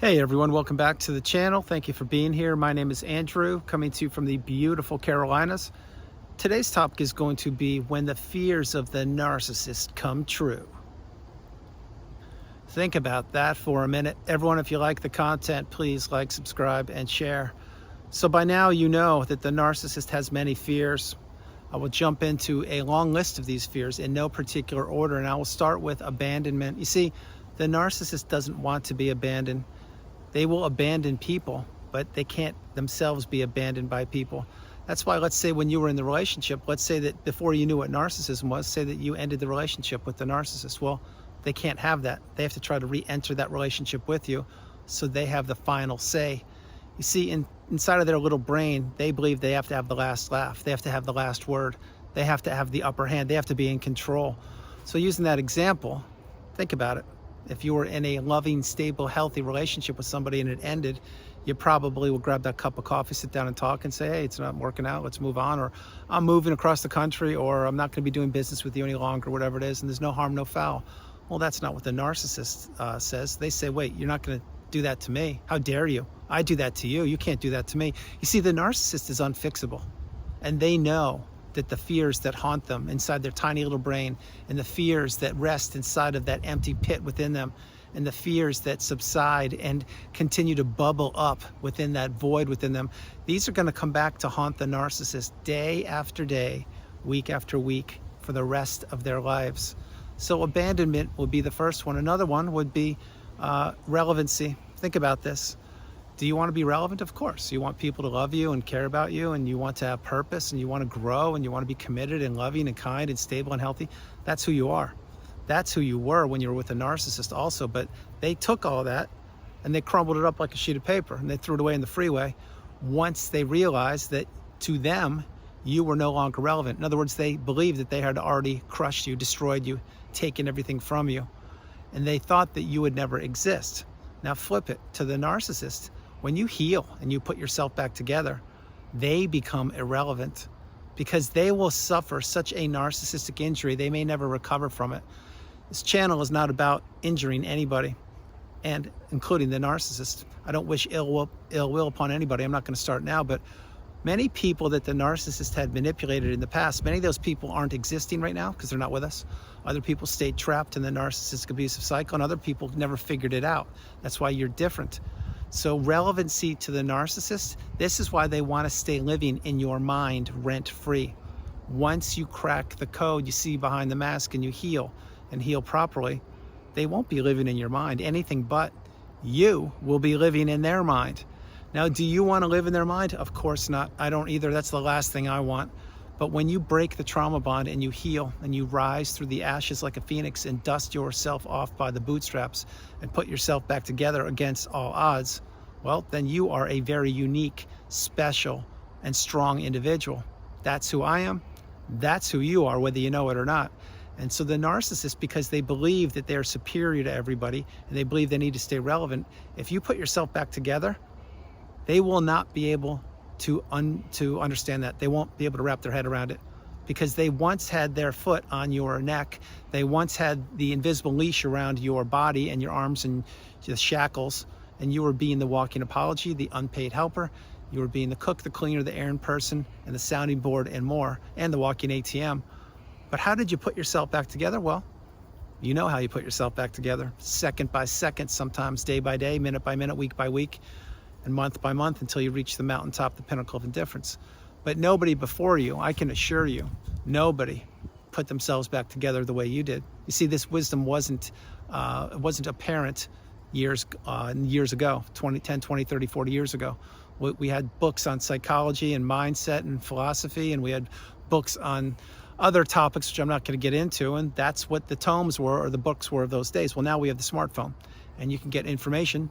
Hey everyone, welcome back to the channel. Thank you for being here. My name is Andrew, coming to you from the beautiful Carolinas. Today's topic is going to be when the fears of the narcissist come true. Think about that for a minute. Everyone, if you like the content, please like, subscribe, and share. So by now you know that the narcissist has many fears. I will jump into a long list of these fears in no particular order, and I will start with abandonment. You see, the narcissist doesn't want to be abandoned. They will abandon people, but they can't themselves be abandoned by people. That's why, let's say when you were in the relationship, let's say that before you knew what narcissism was, say that you ended the relationship with the narcissist. Well, they can't have that. They have to try to re-enter that relationship with you, so they have the final say. You see, inside of their little brain, they believe they have to have the last laugh. They have to have the last word. They have to have the upper hand. They have to be in control. So using that example, think about it. If you were in a loving, stable, healthy relationship with somebody and it ended, you probably will grab that cup of coffee, sit down and talk and say, hey, it's not working out, let's move on, or I'm moving across the country, or I'm not going to be doing business with you any longer, whatever it is, and there's no harm, no foul. Well, that's not what the narcissist says. They say, wait, you're not going to do that to me. How dare you? I do that to you. You can't do that to me. You see, the narcissist is unfixable, and they know that the fears that haunt them inside their tiny little brain, and the fears that rest inside of that empty pit within them, and the fears that subside and continue to bubble up within that void within them, these are going to come back to haunt the narcissist day after day, week after week, for the rest of their lives. So abandonment would be the first one. Another one would be relevancy. Think about this. Do you want to be relevant? Of course. You want people to love you and care about you, and you want to have purpose, and you want to grow, and you want to be committed and loving and kind and stable and healthy. That's who you are. That's who you were when you were with a narcissist also, but they took all that and they crumbled it up like a sheet of paper and they threw it away in the freeway once they realized that to them, you were no longer relevant. In other words, they believed that they had already crushed you, destroyed you, taken everything from you, and they thought that you would never exist. Now flip it to the narcissist. When you heal and you put yourself back together, they become irrelevant because they will suffer such a narcissistic injury, they may never recover from it. This channel is not about injuring anybody, and including the narcissist. I don't wish ill will upon anybody. I'm not going to start now, but many people that the narcissist had manipulated in the past, many of those people aren't existing right now because they're not with us. Other people stayed trapped in the narcissistic abusive cycle, and other people never figured it out. That's why you're different. So relevancy to the narcissist, this is why they want to stay living in your mind rent-free. Once you crack the code, you see behind the mask, and you heal and heal properly, they won't be living in your mind. Anything but you will be living in their mind. Now, do you want to live in their mind? Of course not. I don't either. That's the last thing I want. But when you break the trauma bond and you heal and you rise through the ashes like a phoenix and dust yourself off by the bootstraps and put yourself back together against all odds, well, then you are a very unique, special, and strong individual. That's who I am. That's who you are, whether you know it or not. And so the narcissist, because they believe that they're superior to everybody and they believe they need to stay relevant, if you put yourself back together, they will not be able to understand that. They won't be able to wrap their head around it because they once had their foot on your neck. They once had the invisible leash around your body and your arms and the shackles, and you were being the walking apology, the unpaid helper. You were being the cook, the cleaner, the errand person, and the sounding board and more, and the walking ATM. But how did you put yourself back together? Well, you know how you put yourself back together. Second by second, sometimes day by day, minute by minute, week by week, and month by month until you reach the mountaintop, the pinnacle of indifference. But nobody before you, I can assure you, nobody put themselves back together the way you did. You see, this wisdom wasn't apparent years ago, 10, 20, 30, 40 years ago. We had books on psychology and mindset and philosophy, and we had books on other topics, which I'm not going to get into, and that's what the tomes were or the books were of those days. Well, now we have the smartphone, and you can get information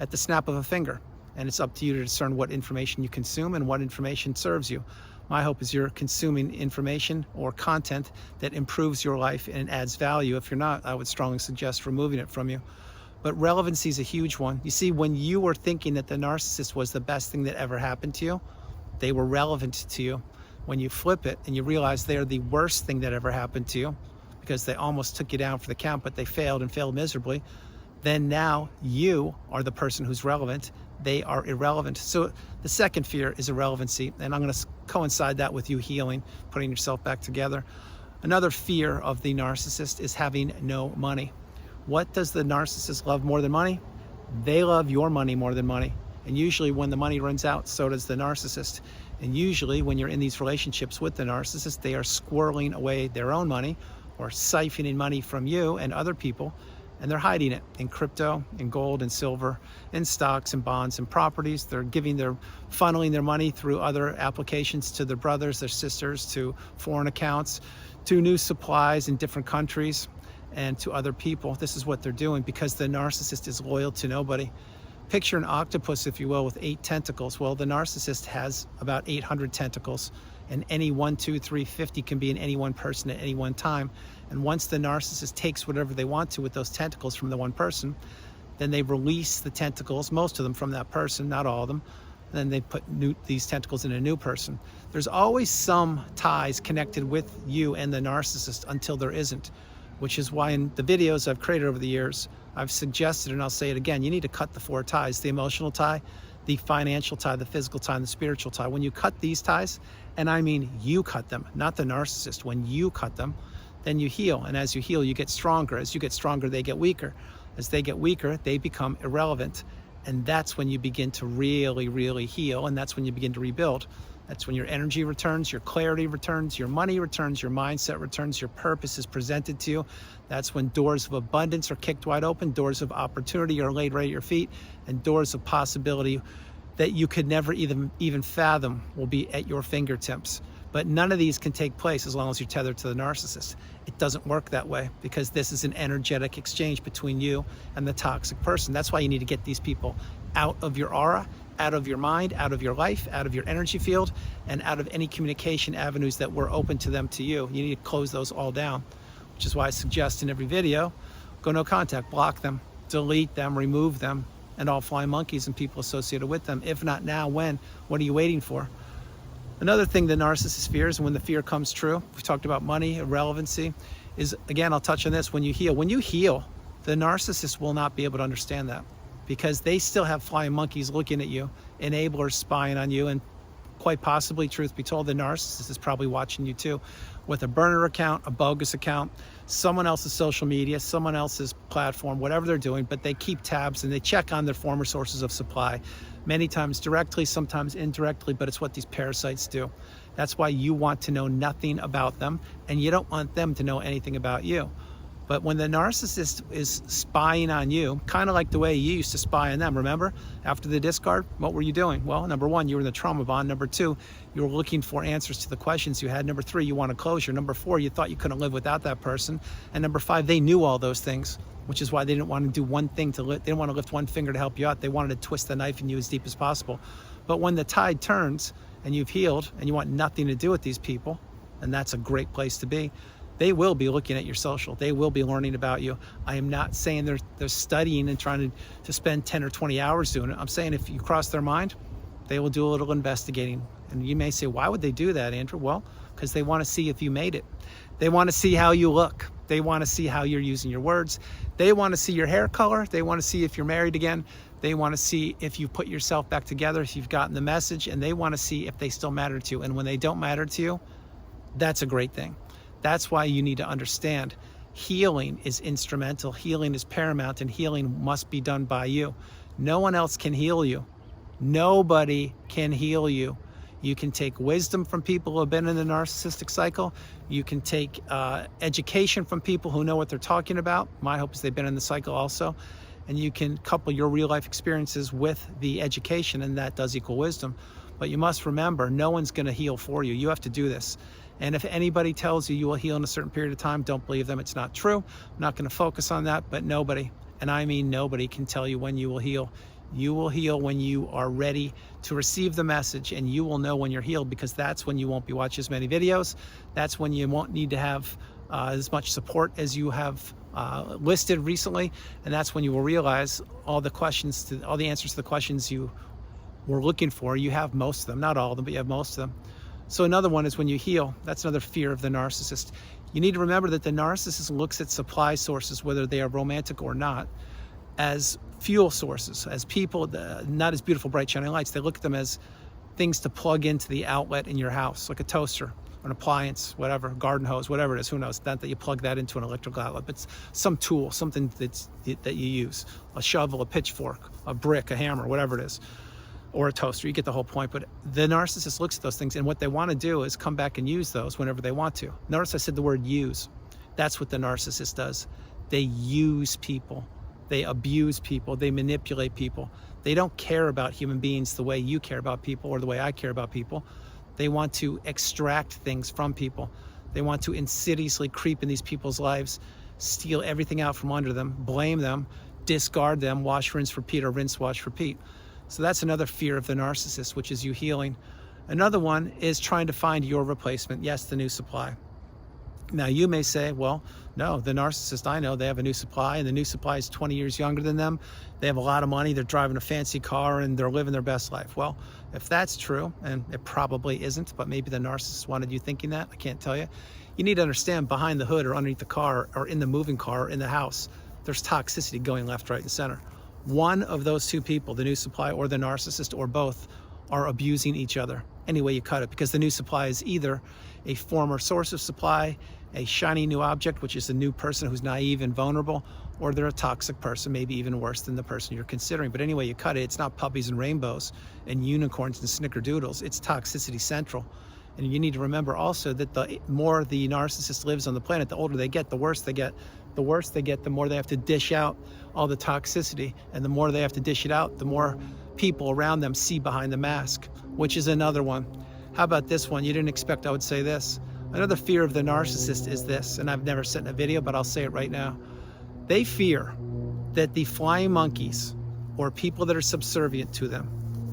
at the snap of a finger, and it's up to you to discern what information you consume and what information serves you. My hope is you're consuming information or content that improves your life and adds value. If you're not, I would strongly suggest removing it from you. But relevancy is a huge one. You see, when you were thinking that the narcissist was the best thing that ever happened to you, they were relevant to you. When you flip it and you realize they're the worst thing that ever happened to you because they almost took you down for the count, but they failed and failed miserably, then now you are the person who's relevant. They are irrelevant. So the second fear is irrelevancy, and I'm going to coincide that with you healing, putting yourself back together. Another fear of the narcissist is having no money. What does the narcissist love more than money? They love your money more than money. And usually when the money runs out, so does the narcissist. And usually when you're in these relationships with the narcissist, they are squirreling away their own money or siphoning money from you and other people, and they're hiding it in crypto, in gold and silver, in stocks and bonds and properties. They're funneling their money through other applications to their brothers, their sisters, to foreign accounts, to new supplies in different countries, and to other people. This is what they're doing because the narcissist is loyal to nobody. Picture an octopus, if you will, with 8 tentacles. Well, the narcissist has about 800 tentacles, and any 1, 2, 3, 50 can be in any one person at any one time. And once the narcissist takes whatever they want to with those tentacles from the one person, then they release the tentacles, most of them from that person, not all of them. And then they put these tentacles in a new person. There's always some ties connected with you and the narcissist until there isn't, which is why in the videos I've created over the years, I've suggested, and I'll say it again, you need to cut the 4 ties: the emotional tie, the financial tie, the physical tie, and the spiritual tie. When you cut these ties, and I mean you cut them, not the narcissist, when you cut them, then you heal. And as you heal, you get stronger. As you get stronger, they get weaker. As they get weaker, they become irrelevant. And that's when you begin to really, really heal. And that's when you begin to rebuild. That's when your energy returns, your clarity returns, your money returns, your mindset returns, your purpose is presented to you. That's when doors of abundance are kicked wide open, doors of opportunity are laid right at your feet, and doors of possibility that you could never even fathom will be at your fingertips. But none of these can take place as long as you're tethered to the narcissist. It doesn't work that way because this is an energetic exchange between you and the toxic person. That's why you need to get these people out of your aura, out of your mind, out of your life, out of your energy field, and out of any communication avenues that were open to them to you. You need to close those all down, which is why I suggest in every video, go no contact, block them, delete them, remove them, and all flying monkeys and people associated with them. If not now, when? What are you waiting for? Another thing the narcissist fears, and when the fear comes true, we talked about money, irrelevancy, is, again, I'll touch on this, when you heal, the narcissist will not be able to understand that because they still have flying monkeys looking at you, enablers spying on you, and quite possibly, truth be told, the narcissist is probably watching you too, with a burner account, a bogus account, someone else's social media, someone else's platform, whatever they're doing, but they keep tabs and they check on their former sources of supply, many times directly, sometimes indirectly, but it's what these parasites do. That's why you want to know nothing about them, and you don't want them to know anything about you. But when the narcissist is spying on you, kind of like the way you used to spy on them, remember? After the discard, what were you doing? Well, number 1, you were in the trauma bond. Number 2, you were looking for answers to the questions you had. Number 3, you wanted closure. Number 4, you thought you couldn't live without that person. And number 5, they knew all those things, which is why they didn't want to do one thing they didn't want to lift one finger to help you out. They wanted to twist the knife in you as deep as possible. But when the tide turns and you've healed and you want nothing to do with these people, and that's a great place to be, they will be looking at your social. They will be learning about you. I am not saying they're studying and trying to spend 10 or 20 hours doing it. I'm saying if you cross their mind, they will do a little investigating. And you may say, why would they do that, Andrew? Well, because they want to see if you made it. They want to see how you look. They want to see how you're using your words. They want to see your hair color. They want to see if you're married again. They want to see if you put yourself back together, if you've gotten the message, and they want to see if they still matter to you. And when they don't matter to you, that's a great thing. That's why you need to understand healing is instrumental, healing is paramount, and healing must be done by you. No one else can heal you. Nobody can heal you. You can take wisdom from people who have been in the narcissistic cycle. You can take education from people who know what they're talking about. My hope is they've been in the cycle also. And you can couple your real life experiences with the education, and that does equal wisdom. But you must remember, no one's going to heal for you. You have to do this. And if anybody tells you you will heal in a certain period of time, don't believe them. It's not true. I'm not going to focus on that, but nobody, and I mean nobody, can tell you when you will heal. You will heal when you are ready to receive the message, and you will know when you're healed, because that's when you won't be watching as many videos. That's when you won't need to have as much support as you have listed recently, and that's when you will realize all the answers to the questions you were looking for. You have most of them, not all of them, but you have most of them. So another one is when you heal. That's another fear of the narcissist. You need to remember that the narcissist looks at supply sources, whether they are romantic or not, as fuel sources, as people, not as beautiful, bright, shining lights. They look at them as things to plug into the outlet in your house, like a toaster, an appliance, whatever, garden hose, whatever it is, who knows, not that you plug that into an electrical outlet, but some tool, something that you use, a shovel, a pitchfork, a brick, a hammer, whatever it is, or a toaster. You get the whole point. But the narcissist looks at those things, and what they want to do is come back and use those whenever they want to. Notice I said the word use. That's what the narcissist does. They use people. They abuse people. They manipulate people. They don't care about human beings the way you care about people or the way I care about people. They want to extract things from people. They want to insidiously creep in these people's lives, steal everything out from under them, blame them, discard them, wash, rinse, repeat, or rinse, wash, repeat. So that's another fear of the narcissist, which is you healing. Another one is trying to find your replacement. Yes, the new supply. Now you may say, well, no, the narcissist I know, they have a new supply, and the new supply is 20 years younger than them. They have a lot of money, they're driving a fancy car, and they're living their best life. Well, if that's true, and it probably isn't, but maybe the narcissist wanted you thinking that, I can't tell you. You need to understand behind the hood or underneath the car or in the moving car or in the house, there's toxicity going left, right, and center. One of those two people, the new supply or the narcissist or both, are abusing each other any way you cut it, because the new supply is either a former source of supply, a shiny new object, which is a new person who's naive and vulnerable, or they're a toxic person, maybe even worse than the person you're considering. But anyway you cut it, it's not puppies and rainbows and unicorns and snickerdoodles, it's toxicity central. And you need to remember also that the more the narcissist lives on the planet, the older they get, the worse they get. The worse they get, the more they have to dish out all the toxicity, and the more they have to dish it out, the more people around them see behind the mask, which is another one. How about this one? You didn't expect I would say this. Another fear of the narcissist is this, and I've never said in a video, but I'll say it right now. They fear that the flying monkeys, or people that are subservient to them,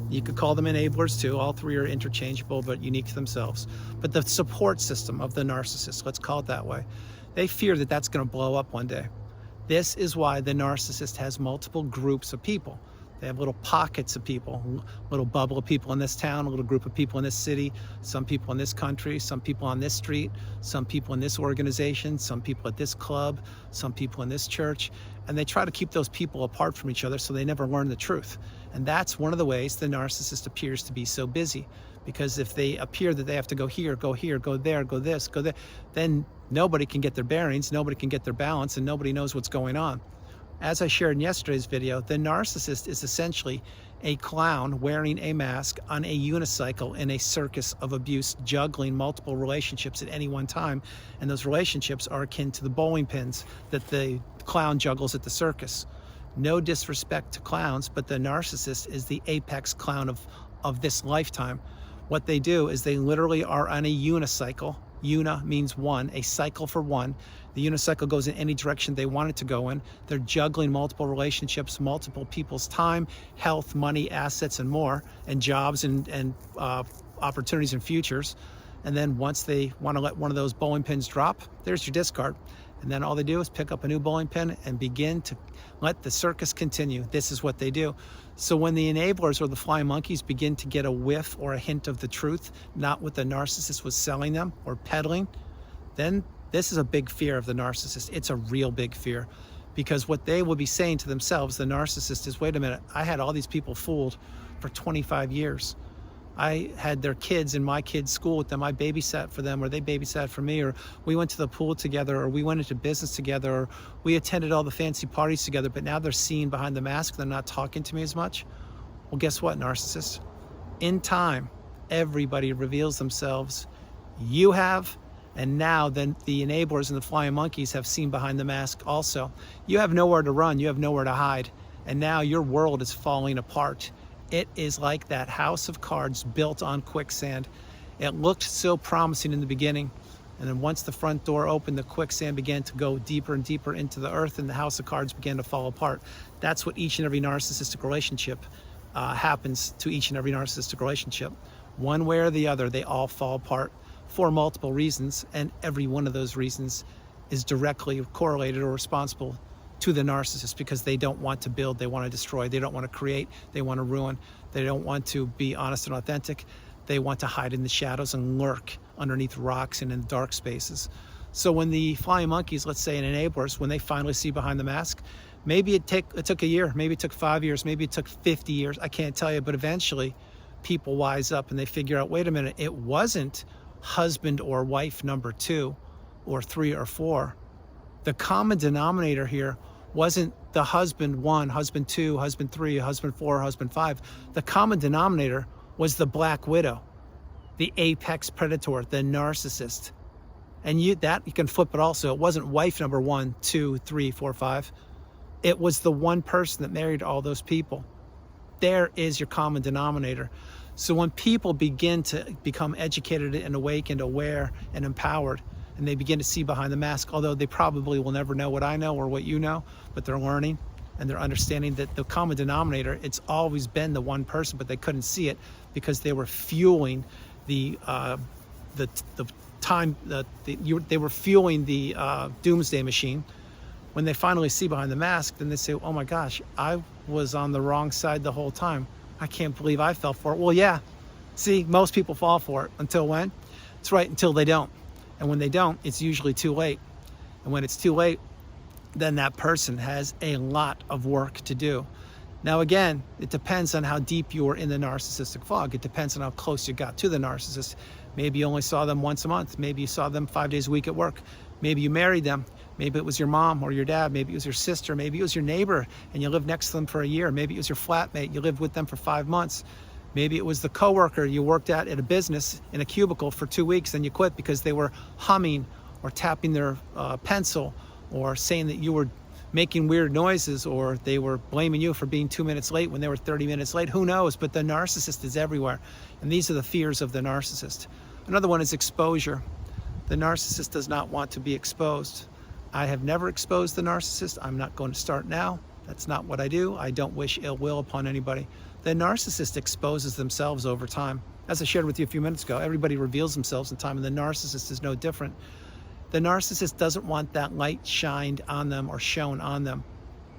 you could call them enablers too, all three are interchangeable but unique to themselves, but the support system of the narcissist, let's call it that way, they fear that that's going to blow up one day. This is why the narcissist has multiple groups of people. They have little pockets of people, little bubble of people in this town, a little group of people in this city, some people in this country, some people on this street, some people in this organization, some people at this club, some people in this church. And they try to keep those people apart from each other so they never learn the truth. And that's one of the ways the narcissist appears to be so busy. Because if they appear that they have to go here, go there, go this, go there, then nobody can get their bearings, nobody can get their balance, and nobody knows what's going on. As I shared in yesterday's video, the narcissist is essentially a clown wearing a mask on a unicycle in a circus of abuse, juggling multiple relationships at any one time. And those relationships are akin to the bowling pins that the clown juggles at the circus. No disrespect to clowns, but the narcissist is the apex clown of this lifetime. What they do is they literally are on a unicycle. Una means one, a cycle for one. The unicycle goes in any direction they want it to go in. They're juggling multiple relationships, multiple people's time, health, money, assets, and more, and jobs and opportunities and futures. And then once they want to let one of those bowling pins drop, there's your discard. And then all they do is pick up a new bowling pin and begin to let the circus continue. This is what they do. So when the enablers or the flying monkeys begin to get a whiff or a hint of the truth, not what the narcissist was selling them or peddling, then this is a big fear of the narcissist. It's a real big fear, because what they will be saying to themselves, the narcissist, is, wait a minute, I had all these people fooled for 25 years. I had their kids in my kids' school with them. I babysat for them, or they babysat for me, or we went to the pool together, or we went into business together, or we attended all the fancy parties together, but now they're seen behind the mask. They're not talking to me as much. Well, guess what, narcissist? In time, everybody reveals themselves. You have, and now then the enablers and the flying monkeys have seen behind the mask also. You have nowhere to run. You have nowhere to hide. And now your world is falling apart. It is like that house of cards built on quicksand. It looked so promising in the beginning, and then once the front door opened, the quicksand began to go deeper and deeper into the earth, and the house of cards began to fall apart. That's what each and every narcissistic relationship happens to each and every narcissistic relationship. One way or the other, they all fall apart for multiple reasons, and every one of those reasons is directly correlated or responsible to the narcissist, because they don't want to build, they want to destroy, they don't want to create, they want to ruin, they don't want to be honest and authentic, they want to hide in the shadows and lurk underneath rocks and in dark spaces. So when the flying monkeys, let's say, and enablers, when they finally see behind the mask, Maybe it took a year, maybe it took 5 years, maybe it took 50 years. I can't tell you, but eventually people wise up and they figure out, wait a minute, it wasn't husband or wife number 2 or 3 or 4. The common denominator here wasn't the husband 1, husband 2, husband 3, husband 4, husband 5. The common denominator was the black widow, the apex predator, the narcissist. And you can flip it also. It wasn't wife number 1, 2, 3, 4, 5. It was the one person that married all those people. There is your common denominator. So when people begin to become educated and awake and aware and empowered, and they begin to see behind the mask, although they probably will never know what I know or what you know, but they're learning and they're understanding that the common denominator, it's always been the one person, but they couldn't see it because they were fueling they were fueling the doomsday machine. When they finally see behind the mask, then they say, oh my gosh, I was on the wrong side the whole time. I can't believe I fell for it. Well, yeah, see, most people fall for it. Until when? It's right, until they don't. And when they don't, it's usually too late. And when it's too late, then that person has a lot of work to do. Now, again, it depends on how deep you were in the narcissistic fog. It depends on how close you got to the narcissist. Maybe you only saw them once a month. Maybe you saw them 5 days a week at work. Maybe you married them. Maybe it was your mom or your dad. Maybe it was your sister. Maybe it was your neighbor and you lived next to them for a year. Maybe it was your flatmate. You lived with them for 5 months. Maybe it was the coworker you worked at a business in a cubicle for 2 weeks and you quit because they were humming or tapping their pencil or saying that you were making weird noises, or they were blaming you for being 2 minutes late when they were 30 minutes late. Who knows? But the narcissist is everywhere. And these are the fears of the narcissist. Another one is exposure. The narcissist does not want to be exposed. I have never exposed the narcissist. I'm not going to start now. That's not what I do. I don't wish ill will upon anybody. The narcissist exposes themselves over time. As I shared with you a few minutes ago, everybody reveals themselves in time, and the narcissist is no different. The narcissist doesn't want that light shined on them or shown on them.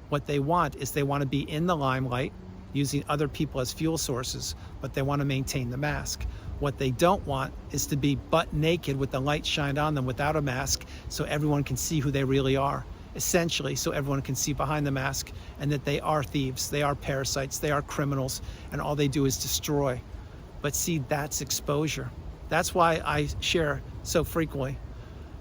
What they want is they want to be in the limelight, using other people as fuel sources, but they want to maintain the mask. What they don't want is to be butt naked with the light shined on them without a mask, so everyone can see who they really are. Essentially, so everyone can see behind the mask and that they are thieves, they are parasites, they are criminals, and all they do is destroy. But see, that's exposure. That's why I share so frequently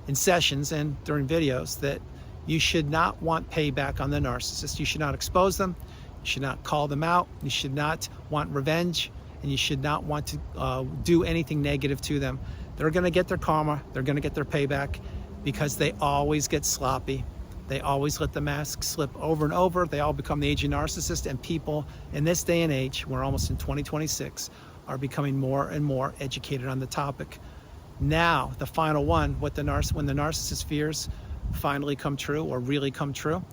in sessions and during videos that you should not want payback on the narcissist. You should not expose them. You should not call them out. You should not want revenge, and you should not want to do anything negative to them. They're going to get their karma. They're going to get their payback because they always get sloppy. They always let the mask slip over and over. They all become the aging narcissist, and people in this day and age, we're almost in 2026, are becoming more and more educated on the topic. Now, the final one, when the narcissist fears finally come true or really come true,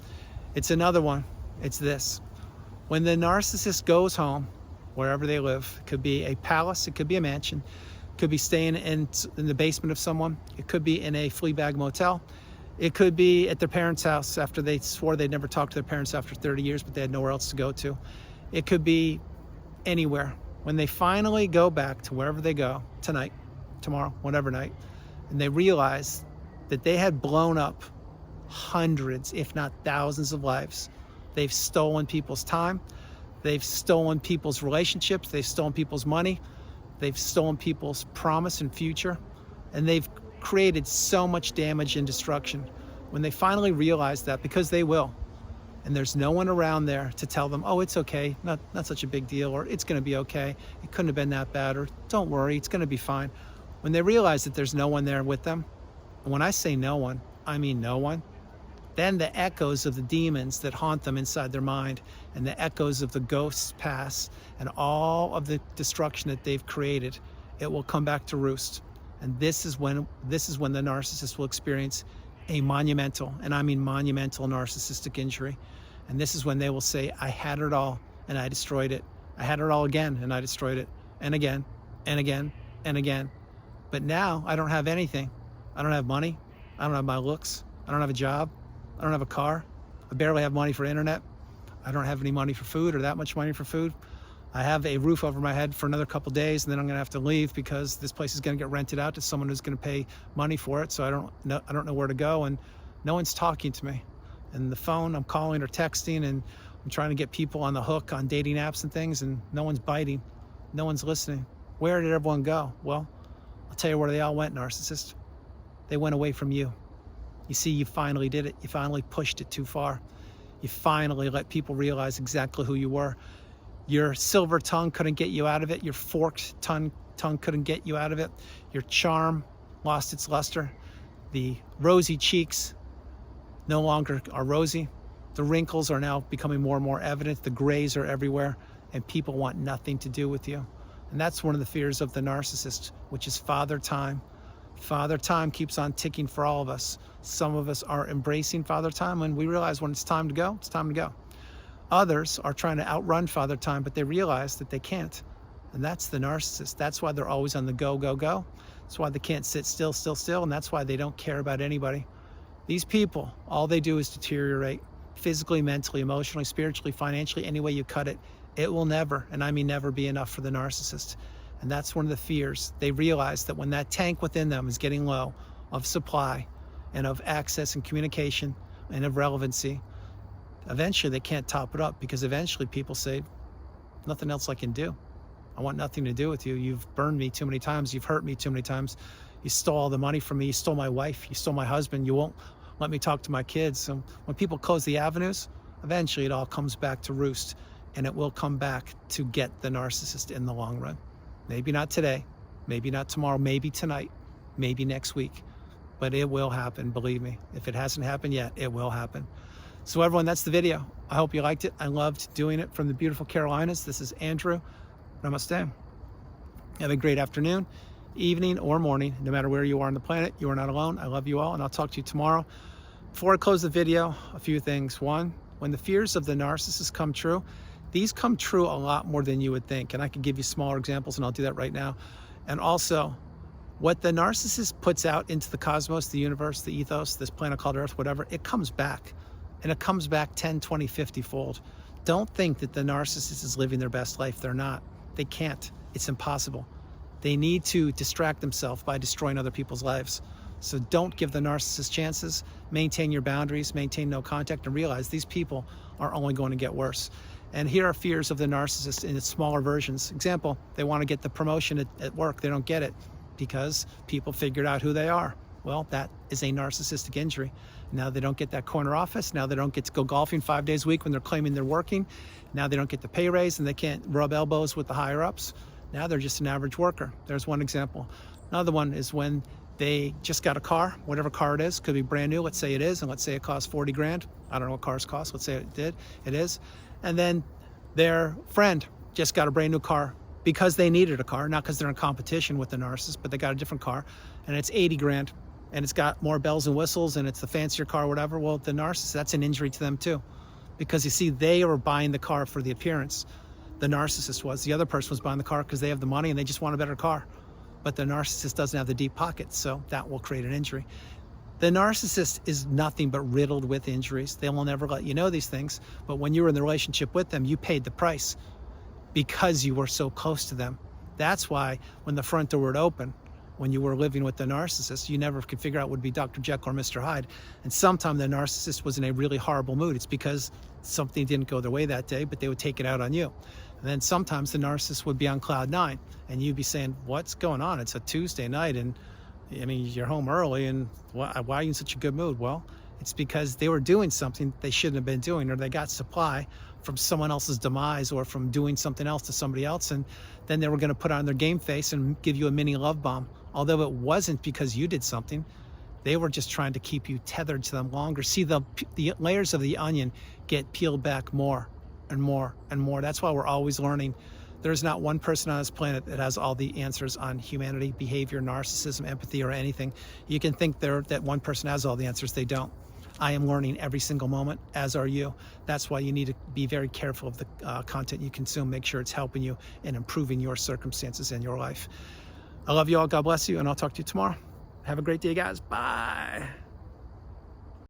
it's another one. It's this. When the narcissist goes home, wherever they live, it could be a palace, it could be a mansion, it could be staying in the basement of someone, it could be in a flea bag motel, it could be at their parents' house after they swore they'd never talk to their parents after 30 years, but they had nowhere else to go to. It could be anywhere. When they finally go back to wherever they go, tonight, tomorrow, whatever night, and they realize that they had blown up hundreds, if not thousands of lives. They've stolen people's time. They've stolen people's relationships. They've stolen people's money. They've stolen people's promise and future. And they've created so much damage and destruction. When they finally realize that, because they will, and there's no one around there to tell them, oh, it's okay, not such a big deal, or it's going to be okay, it couldn't have been that bad, or don't worry, it's going to be fine. When they realize that there's no one there with them, and when I say no one, I mean no one, then the echoes of the demons that haunt them inside their mind, and the echoes of the ghosts past, and all of the destruction that they've created, it will come back to roost. And this is when the narcissist will experience a monumental, and I mean monumental, narcissistic injury. And this is when they will say, I had it all and I destroyed it. I had it all again and I destroyed it. And again, and again, and again. But now I don't have anything. I don't have money. I don't have my looks. I don't have a job. I don't have a car. I barely have money for internet. I don't have any money for food, or that much money for food. I have a roof over my head for another couple days, and then I'm going to have to leave because this place is going to get rented out to someone who's going to pay money for it. So I don't know where to go, and no one's talking to me. And the phone, I'm calling or texting, and I'm trying to get people on the hook on dating apps and things, and no one's biting. No one's listening. Where did everyone go? Well, I'll tell you where they all went, narcissist. They went away from you. You see, you finally did it. You finally pushed it too far. You finally let people realize exactly who you were. Your silver tongue couldn't get you out of it. Your forked tongue couldn't get you out of it. Your charm lost its luster. The rosy cheeks no longer are rosy. The wrinkles are now becoming more and more evident. The grays are everywhere, and people want nothing to do with you. And that's one of the fears of the narcissist, which is father time. Father time keeps on ticking for all of us. Some of us are embracing father time when we realize when it's time to go, it's time to go. Others are trying to outrun father time, but they realize that they can't. And that's the narcissist. That's why they're always on the go, go, go. That's why they can't sit still, and that's why they don't care about anybody. These people, all they do is deteriorate physically, mentally, emotionally, spiritually, financially, any way you cut it. It will never, and I mean never, be enough for the narcissist. And that's one of the fears. They realize that when that tank within them is getting low of supply and of access and communication and of relevancy, eventually they can't top it up, because eventually people say, nothing else I can do. I want nothing to do with you. You've burned me too many times. You've hurt me too many times. You stole all the money from me. You stole my wife. You stole my husband. You won't let me talk to my kids. So when people close the avenues, eventually it all comes back to roost, and it will come back to get the narcissist in the long run. Maybe not today, maybe not tomorrow, maybe tonight, maybe next week, but it will happen, believe me. If it hasn't happened yet, it will happen. So everyone, that's the video. I hope you liked it. I loved doing it from the beautiful Carolinas. This is Andrew. Namaste. Have a great afternoon, evening, or morning. No matter where you are on the planet, you are not alone. I love you all, and I'll talk to you tomorrow. Before I close the video, a few things. One, when the fears of the narcissist come true, these come true a lot more than you would think. And I can give you smaller examples, and I'll do that right now. And also, what the narcissist puts out into the cosmos, the universe, the ethos, this planet called Earth, whatever, it comes back. And it comes back 10, 20, 50-fold. Don't think that the narcissist is living their best life. They're not. They can't. It's impossible. They need to distract themselves by destroying other people's lives. So don't give the narcissist chances. Maintain your boundaries, maintain no contact, and realize these people are only going to get worse. And here are fears of the narcissist in its smaller versions. Example, they want to get the promotion at work. They don't get it because people figured out who they are. Well, that is a narcissistic injury. Now they don't get that corner office. Now they don't get to go golfing 5 days a week when they're claiming they're working. Now they don't get the pay raise, and they can't rub elbows with the higher ups. Now they're just an average worker. There's one example. Another one is when they just got a car, whatever car it is, could be brand new. Let's say it is, and let's say it costs 40 grand. I don't know what cars cost. Let's say it is. And then their friend just got a brand new car because they needed a car, not because they're in competition with the narcissist, but they got a different car, and it's 80 grand, and it's got more bells and whistles, and it's the fancier car, whatever. Well, the narcissist, that's an injury to them too, because you see, they were buying the car for the appearance. The narcissist was. The other person was buying the car because they have the money and they just want a better car. But the narcissist doesn't have the deep pockets, so that will create an injury. The narcissist is nothing but riddled with injuries. They will never let you know these things, but when you were in the relationship with them, you paid the price because you were so close to them. That's why when the front door would open, when you were living with the narcissist, you never could figure out would be Dr. Jekyll or Mr. Hyde. And sometimes the narcissist was in a really horrible mood. It's because something didn't go their way that day, but they would take it out on you. And then sometimes the narcissist would be on cloud 9, and you'd be saying, what's going on? It's a Tuesday night, and I mean, you're home early, and why are you in such a good mood? Well, it's because they were doing something they shouldn't have been doing, or they got supply from someone else's demise or from doing something else to somebody else, and then they were going to put on their game face and give you a mini love bomb. Although it wasn't because you did something, they were just trying to keep you tethered to them longer. See, the layers of the onion get peeled back more and more and more. That's why we're always learning. There's not one person on this planet that has all the answers on humanity, behavior, narcissism, empathy, or anything. You can think that one person has all the answers. They don't. I am learning every single moment, as are you. That's why you need to be very careful of the content you consume. Make sure it's helping you and improving your circumstances in your life. I love you all. God bless you, and I'll talk to you tomorrow. Have a great day, guys. Bye.